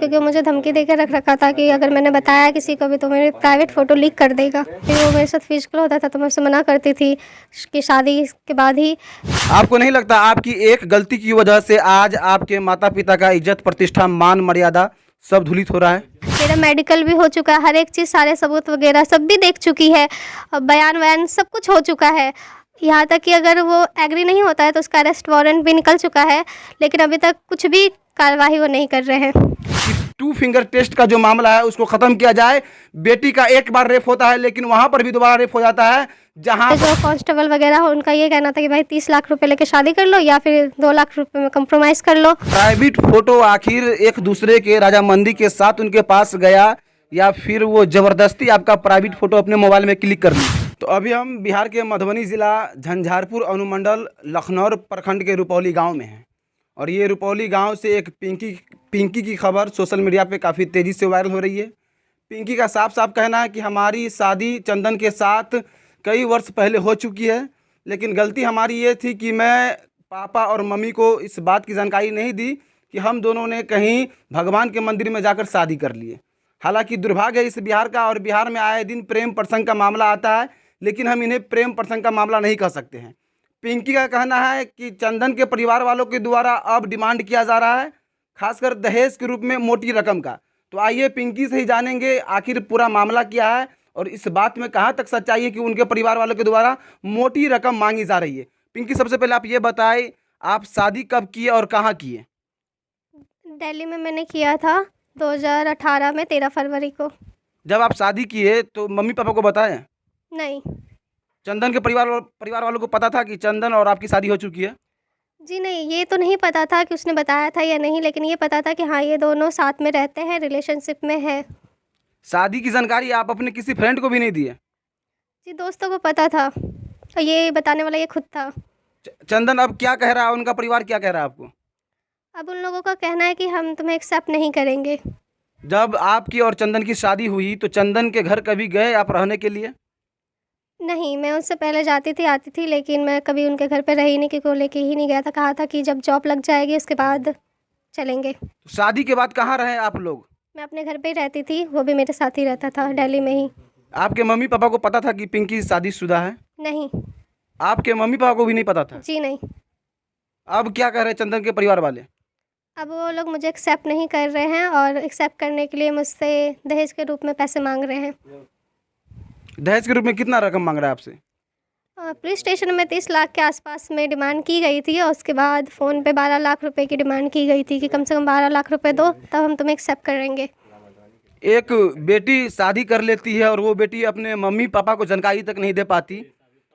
क्योंकि वो मुझे धमकी देकर रख रखा था कि अगर मैंने बताया किसी को भी तो मेरे प्राइवेट फ़ोटो लीक कर देगा। फिर वो मेरे साथ फिजिकल होता था तो मैं उससे मना करती थी कि शादी के बाद ही। आपको नहीं लगता आपकी एक गलती की वजह से आज आपके माता पिता का इज्जत प्रतिष्ठा मान मर्यादा सब धूलित हो रहा है? मेरा मेडिकल भी हो चुका है, हर एक चीज़, सारे सबूत वगैरह सब भी देख चुकी है, बयान वयान सब कुछ हो चुका है। यहाँ तक कि अगर वो एग्री नहीं होता है तो उसका अरेस्ट वारंट भी निकल चुका है, लेकिन अभी तक कुछ भी कार्रवाई वो नहीं कर रहे हैं। टू फिंगर टेस्ट का जो मामला है उसको खत्म किया जाए। बेटी का एक बार रेप होता है लेकिन वहां पर भी दोबारा रेप हो जाता है। जहां जो कांस्टेबल वगैरह हो उनका ये कहना था कि भाई 30 लाख रुपए लेके शादी कर लो या फिर 2 लाख रुपए में कंप्रोमाइज़ कर लो। प्राइवेट फोटो आखिर एक दूसरे के राजामंदी के साथ उनके पास गया या फिर वो जबरदस्ती आपका प्राइवेट फोटो अपने मोबाइल में क्लिक कर ली? तो अभी हम बिहार के मधुबनी जिला झंझारपुर अनुमंडल लखनौर प्रखंड के रुपौली गांव में हैं और ये रुपौली गांव से एक पिंकी की खबर सोशल मीडिया पे काफ़ी तेज़ी से वायरल हो रही है। पिंकी का साफ साफ कहना है कि हमारी शादी चंदन के साथ कई वर्ष पहले हो चुकी है, लेकिन गलती हमारी ये थी कि मैं पापा और मम्मी को इस बात की जानकारी नहीं दी कि हम दोनों ने कहीं भगवान के मंदिर में जाकर शादी कर लिए। हालांकि दुर्भाग्य है इस बिहार का और बिहार में आए दिन प्रेम प्रसंग का मामला आता है, लेकिन हम इन्हें प्रेम प्रसंग का मामला नहीं कह सकते हैं। पिंकी का कहना है कि चंदन के परिवार वालों के द्वारा अब डिमांड किया जा रहा है, खासकर दहेज के रूप में मोटी रकम का। तो आइए पिंकी से ही जानेंगे आखिर पूरा मामला क्या है और इस बात में कहाँ तक सच्चाई है कि उनके परिवार वालों के द्वारा मोटी रकम मांगी जा रही है। पिंकी, सबसे पहले आप ये बताएं, आप शादी कब किए और कहाँ किए? दिल्ली में मैंने किया था 2018 में 13 फरवरी को। जब आप शादी किए तो मम्मी पापा को बताएं? नहीं चंदन के परिवार वालों को पता था कि चंदन और आपकी शादी हो चुकी है? जी नहीं, ये तो नहीं पता था कि उसने बताया था या नहीं, लेकिन ये पता था कि हाँ ये दोनों साथ में रहते हैं, रिलेशनशिप में है। शादी की जानकारी आप अपने किसी फ्रेंड को भी नहीं दिए? जी दोस्तों को पता था और ये बताने वाला ये खुद था। चंदन अब क्या कह रहा है, उनका परिवार क्या कह रहा है आपको? अब उन लोगों का कहना है कि हम तुम्हें एक्सेप्ट नहीं करेंगे। जब आपकी और चंदन की शादी हुई तो चंदन के घर कभी गए आप रहने के लिए? नहीं, मैं उससे पहले जाती थी आती थी, लेकिन मैं कभी उनके घर पे रही नहीं क्योंकि वो लेके ही नहीं गया था। कहा था कि जब जॉब लग जाएगी उसके बाद चलेंगे। तो शादी के बाद कहाँ रहे आप लोग? मैं अपने घर पे ही रहती थी, वो भी मेरे साथ ही रहता था दिल्ली में ही। आपके मम्मी पापा को पता था कि पिंकी शादीशुदा है? नहीं आपके मम्मी पापा को भी नहीं पता था? जी नहीं। अब क्या कह रहे हैं चंदन के परिवार वाले? अब वो लोग मुझे एक्सेप्ट नहीं कर रहे हैं और एक्सेप्ट करने के लिए मुझसे दहेज के रूप में पैसे मांग रहे हैं। दहेज के रूप में कितना रकम मांग रहा है आपसे? पुलिस स्टेशन में 30 लाख के आसपास में डिमांड की गई थी और उसके बाद फ़ोन पे 12 लाख रुपए की डिमांड की गई थी कि कम से कम 12 लाख रुपए दो तब हम तुम्हें एक्सेप्ट करेंगे। एक बेटी शादी कर लेती है और वो बेटी अपने मम्मी पापा को जानकारी तक नहीं दे पाती,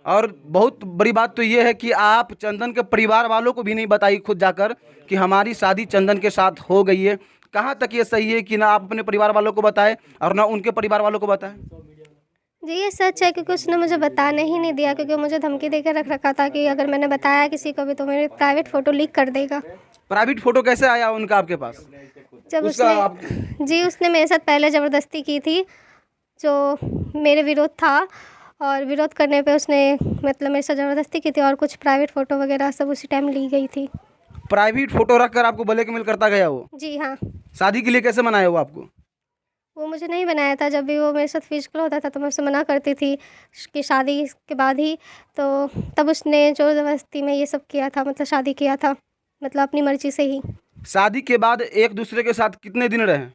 और बहुत बड़ी बात तो ये है कि आप चंदन के परिवार वालों को भी नहीं बताई खुद जाकर कि हमारी शादी चंदन के साथ हो गई है। कहाँ तक ये सही है कि ना आप अपने परिवार वालों को बताएं और ना उनके परिवार वालों को बताएं? जी ये सच है क्योंकि उसने मुझे बताने ही नहीं दिया, क्योंकि मुझे धमकी देकर रख रखा था कि अगर मैंने बताया किसी को भी तो मेरे प्राइवेट फ़ोटो लीक कर देगा। प्राइवेट फोटो कैसे आया उनका आपके पास? जब उसका जी उसने मेरे साथ पहले ज़बरदस्ती की थी जो मेरे विरोध था, और विरोध करने पे उसने मतलब मेरे साथ ज़बरदस्ती की थी और कुछ प्राइवेट फ़ोटो वगैरह सब उसी टाइम ली गई थी। प्राइवेट फोटो रखकर आपको ब्लैकमेल करता गया वो? जी हाँ। शादी के लिए कैसे मनाया वो आपको? वो मुझे नहीं बनाया था, जब भी वो मेरे साथ फिजिकल होता था तो मैं उससे मना करती थी कि शादी के बाद ही, तो तब उसने ज़ोर ज़बरदस्ती में ये सब किया था, मतलब शादी किया था, मतलब अपनी मर्ज़ी से ही। शादी के बाद एक दूसरे के साथ कितने दिन रहे?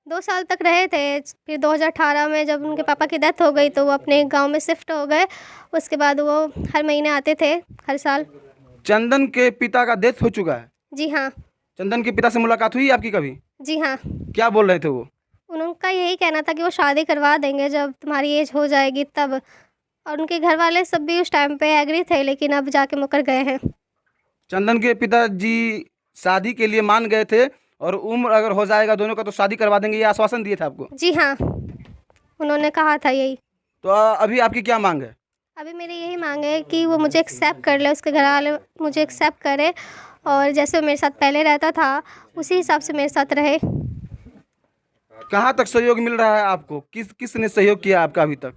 2 साल तक रहे थे, फिर 2018 में जब उनके पापा की डेथ हो गई तो वो अपने गांव में शिफ्ट हो गए। उसके बाद वो हर महीने आते थे, हर साल। चंदन के पिता का डेथ हो चुका है? जी हाँ। चंदन के पिता से मुलाकात हुई आपकी कभी? जी हाँ। क्या बोल रहे थे वो? उनका यही कहना था कि वो शादी करवा देंगे जब तुम्हारी एज हो जाएगी तब, और उनके घर वाले सब भी उस टाइम पे एग्री थे, लेकिन अब जाके मुकर गए हैं। चंदन के पिताजी शादी के लिए मान गए थे और उम्र अगर हो जाएगा दोनों का तो शादी करवा देंगे, ये आश्वासन दिए थे आपको? जी हाँ, उन्होंने कहा था यही। तो अभी आपकी क्या मांग है? अभी मेरी यही मांग है कि वो मुझे एक्सेप्ट कर ले, उसके घर वाले मुझे एक्सेप्ट करे और जैसे वो मेरे साथ पहले रहता था उसी हिसाब से मेरे साथ रहे। कहाँ तक सहयोग मिल रहा है आपको? किसने सहयोग किया आपका अभी तक?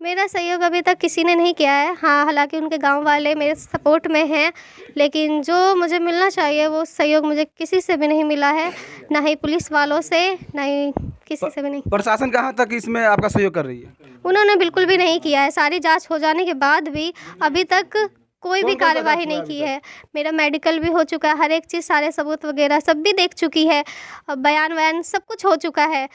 मेरा सहयोग अभी तक किसी ने नहीं किया है। हाँ, हालाँकि उनके गाँव वाले मेरे सपोर्ट में हैं, लेकिन जो मुझे मिलना चाहिए वो सहयोग मुझे किसी से भी नहीं मिला है, ना ही पुलिस वालों से, ना ही किसी से भी नहीं। प्रशासन कहाँ तक इसमें आपका सहयोग कर रही है? उन्होंने बिल्कुल भी नहीं किया है। सारी जाँच हो जाने के बाद भी अभी तक कोई भी कौन-कौन सा कार्यवाही जाँच हुआ नहीं अभी की तक? है। मेरा मेडिकल भी हो चुका है, हर एक चीज़, सारे सबूत वगैरह सब भी देख चुकी है। बयान-वयान सब कुछ हो चुका है।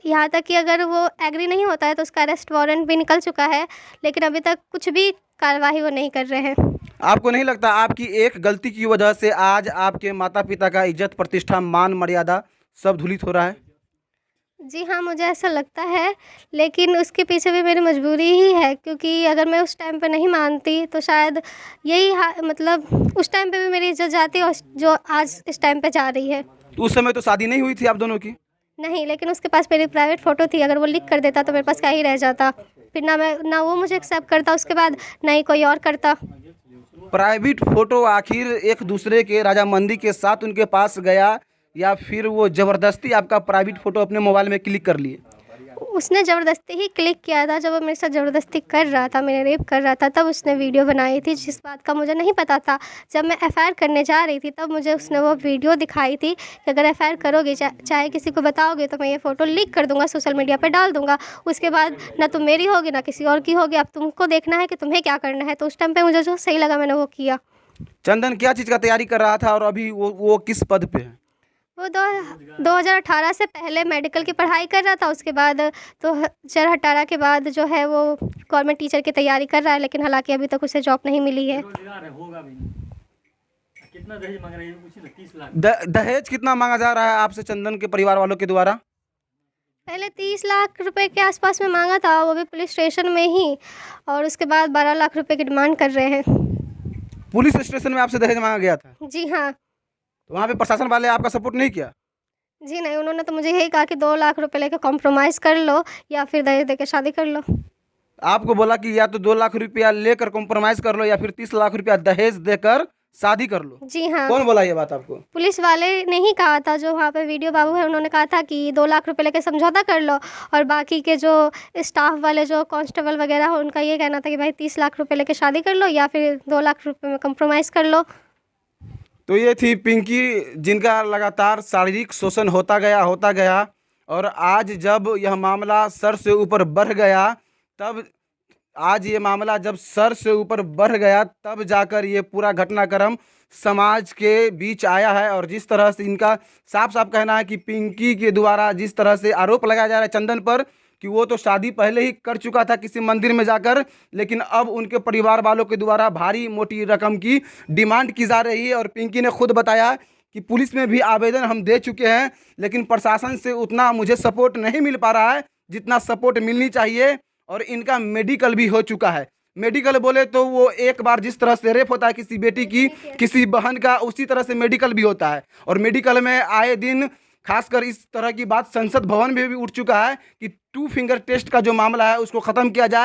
यहाँ तक कि अगर वो एग्री नहीं होता है तो उसका अरेस्ट वारंट भी निकल चुका है, लेकिन अभी तक कुछ भी कार्यवाही वो नहीं कर रहे हैं। आपको नहीं लगता आपकी एक गलती की वजह से आज आपके माता-पिता का इज़्ज़त, प्रतिष्ठा, मान, मर्यादा सब धूलित हो रहा है? जी हाँ, मुझे ऐसा लगता है, लेकिन उसके पीछे भी मेरी मजबूरी ही है, क्योंकि अगर मैं उस टाइम पे नहीं मानती तो शायद यही मतलब उस टाइम पे भी मेरी इज़्ज़त जाती और जो आज इस टाइम पे जा रही है। तो उस समय तो शादी नहीं हुई थी आप दोनों की? नहीं, लेकिन उसके पास मेरी प्राइवेट फ़ोटो थी, अगर वो लीक कर देता तो मेरे पास क्या ही रह जाता। फिर ना वो मुझे एक्सेप्ट करता उसके बाद, ना ही कोई और करता। प्राइवेट फ़ोटो आखिर एक दूसरे के रजामंदी के साथ उनके पास गया या फिर वो ज़बरदस्ती आपका प्राइवेट फ़ोटो अपने मोबाइल में क्लिक कर लिए? उसने ज़बरदस्ती ही क्लिक किया था। जब वो मेरे साथ ज़बरदस्ती कर रहा था, मेरे रेप कर रहा था, तब उसने वीडियो बनाई थी, जिस बात का मुझे नहीं पता था। जब मैं एफ़आईआर करने जा रही थी तब मुझे उसने वो वीडियो दिखाई थी कि अगर एफ़आईआर करोगे, चाहे किसी को बताओगे तो मैं ये फ़ोटो लीक कर दूँगा, सोशल मीडिया पे डाल दूँगा। उसके बाद ना तुम मेरी होगी ना किसी और की होगी, अब तुमको देखना है कि तुम्हें क्या करना है। तो उस टाइम पे मुझे जो सही लगा मैंने वो किया। चंदन क्या चीज़ का तैयारी कर रहा था और अभी वो किस पद पे है? वो 2018 से पहले मेडिकल की पढ़ाई कर रहा था, उसके बाद 2018 के बाद जो है वो गवर्नमेंट टीचर की तैयारी कर रहा है, लेकिन हालांकि अभी तक उसे जॉब नहीं मिली है। कितना दहेज मांग रही है पूछी ना, 30 लाख। दहेज कितना मांगा जा रहा है आपसे चंदन के परिवार वालों के द्वारा? पहले 30 लाख रुपए के आसपास में मांगा था, वो भी पुलिस स्टेशन में ही, और उसके बाद 12 लाख रुपए की डिमांड कर रहे हैं। पुलिस स्टेशन में आपसे दहेज मांगा गया था? जी हाँ। तो वहाँ पे प्रशासन वाले आपका सपोर्ट नहीं किया? जी नहीं, उन्होंने तो मुझे यही कहा कि 2 लाख रुपए लेके कॉम्प्रोमाइज़ कर लो या फिर दहेज दे के शादी कर लो। आपको बोला कि या तो 2 लाख रुपया लेकर कॉम्प्रोमाइज़ कर लो या फिर 30 लाख रुपया दहेज देकर शादी कर लो। जी हाँ। कौन बोला ये बात आपको? पुलिस वाले ने ही कहा था, जो वहाँ पे वीडियो बाबू है उन्होंने कहा था कि 2 लाख रुपए लेके समझौता कर लो, और बाकी के जो स्टाफ वाले जो कांस्टेबल वगैरह हो उनका ये कहना था कि भाई 30 लाख रुपए लेके शादी कर लो या फिर 2 लाख रुपए में कॉम्प्रोमाइज़ कर लो। तो ये थी पिंकी, जिनका लगातार शारीरिक शोषण होता गया और आज जब यह मामला सर से ऊपर बढ़ गया तब जाकर ये पूरा घटनाक्रम समाज के बीच आया है। और जिस तरह से इनका साफ साफ कहना है कि पिंकी के द्वारा जिस तरह से आरोप लगाया जा रहा है चंदन पर कि वो तो शादी पहले ही कर चुका था किसी मंदिर में जाकर, लेकिन अब उनके परिवार वालों के द्वारा भारी मोटी रकम की डिमांड की जा रही है। और पिंकी ने खुद बताया कि पुलिस में भी आवेदन हम दे चुके हैं, लेकिन प्रशासन से उतना मुझे सपोर्ट नहीं मिल पा रहा है जितना सपोर्ट मिलनी चाहिए। और इनका मेडिकल भी हो चुका है। मेडिकल बोले तो वो एक बार जिस तरह से रेप होता है किसी बेटी की, किसी बहन का, उसी तरह से मेडिकल भी होता है। और मेडिकल में आए दिन खासकर इस तरह की बात संसद भवन में भी उठ चुका है कि 2 फिंगर टेस्ट का जो मामला है उसको ख़त्म किया जाए।